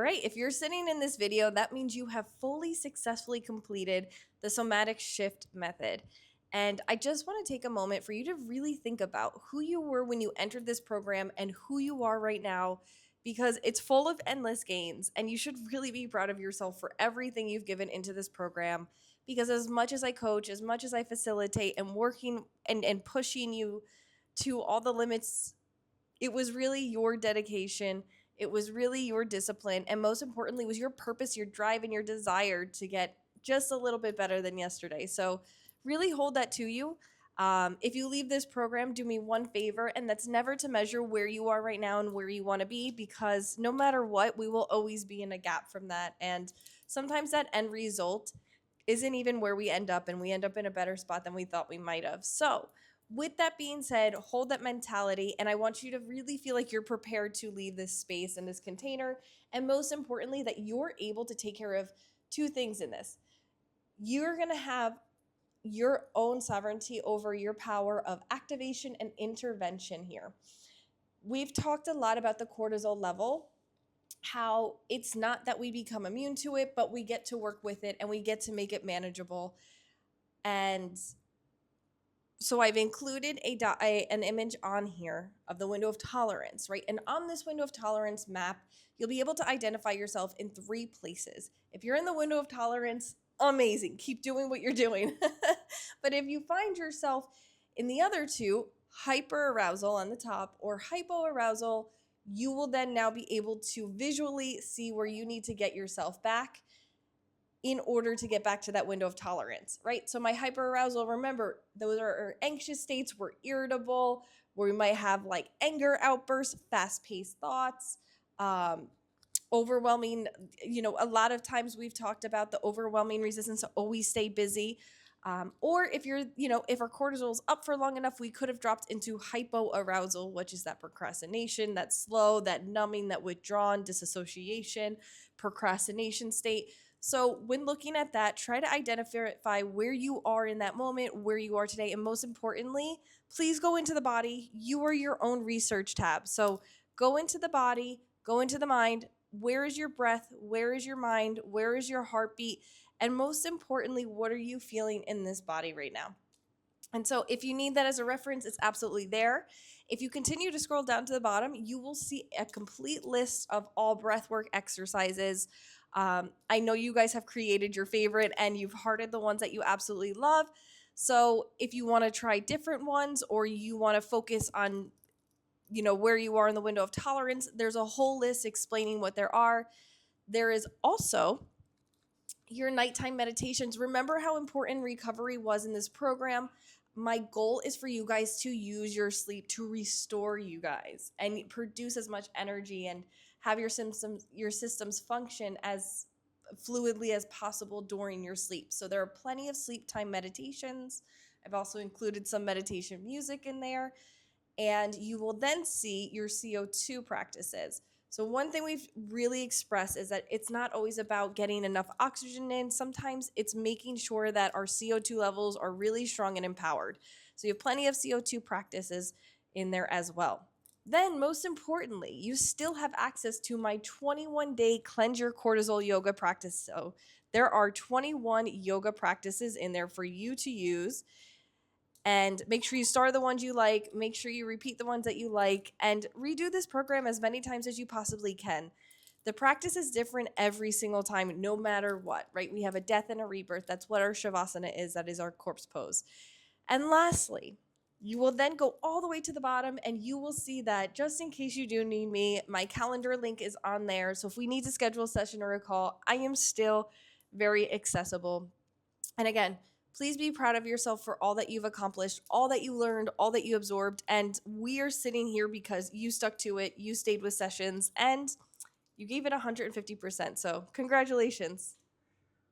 All right, if you're sitting in this video, that means you have fully successfully completed the somatic shift method. And I just want to take a moment for you to really think about who you were when you entered this program and who you are right now, because it's full of endless gains. And you should really be proud of yourself for everything you've given into this program. Because as much as I coach, as much as I facilitate and working and pushing you to all the limits, it was really your dedication. It was really your discipline. And most importantly, was your purpose, your drive, and your desire to get just a little bit better than yesterday. So really hold that to you. If you leave this program, do me one favor, and that's never to measure where you are right now and where you want to be, because no matter what, we will always be in a gap from that. And sometimes that end result isn't even where we end up, and we end up in a better spot than we thought we might have. So with that being said, hold that mentality, and I want you to really feel like you're prepared to leave this space and this container, and most importantly, that you're able to take care of two things in this. You're going to have your own sovereignty over your power of activation and intervention here. We've talked a lot about the cortisol level, how it's not that we become immune to it, but we get to work with it and we get to make it manageable. And so I've included an image on here of the window of tolerance, right? And on this window of tolerance map, you'll be able to identify yourself in 3 places. If you're in the window of tolerance, amazing. Keep doing what you're doing. But if you find yourself in the other 2, hyperarousal on the top or hypoarousal, you will then now be able to visually see where you need to get yourself back in order to get back to that window of tolerance, right? So my hyperarousal, remember, those are anxious states. We're irritable, where we might have like anger outbursts, fast-paced thoughts, overwhelming, a lot of times we've talked about the overwhelming resistance to always stay busy. Or if if our cortisol is up for long enough, we could have dropped into hypoarousal, which is that procrastination, that slow, that numbing, that withdrawn, disassociation, procrastination state. So when looking at that, try to identify where you are in that moment, where you are today, and most importantly, please go into the body. You are your own research tab. So go into the body, go into the mind. Where is your breath? Where is your mind? Where is your heartbeat? And most importantly, what are you feeling in this body right now? And so if you need that as a reference, it's absolutely there. If you continue to scroll down to the bottom, you will see a complete list of all breathwork exercises. I know you guys have created your favorite and you've hearted the ones that you absolutely love. So if you want to try different ones, or you want to focus on, where you are in the window of tolerance, there's a whole list explaining what there are. There is also your nighttime meditations. Remember how important recovery was in this program? My goal is for you guys to use your sleep to restore you guys and produce as much energy and have your systems function as fluidly as possible during your sleep. So there are plenty of sleep time meditations. I've also included some meditation music in there, and you will then see your CO2 practices. So one thing we've really expressed is that it's not always about getting enough oxygen in. Sometimes it's making sure that our CO2 levels are really strong and empowered. So you have plenty of CO2 practices in there as well. Then, most importantly, you still have access to my 21-day Cleanse Your Cortisol yoga practice. So there are 21 yoga practices in there for you to use. And make sure you start the ones you like, make sure you repeat the ones that you like, and redo this program as many times as you possibly can. The practice is different every single time, no matter what, right? We have a death and a rebirth. That's what our Shavasana is. That is our corpse pose. And lastly, you will then go all the way to the bottom, and you will see that, just in case you do need me, my calendar link is on there. So if we need to schedule a session or a call, I am still very accessible. And again, please be proud of yourself for all that you've accomplished, all that you learned, all that you absorbed. And we are sitting here because you stuck to it, you stayed with sessions, and you gave it 150%. So congratulations.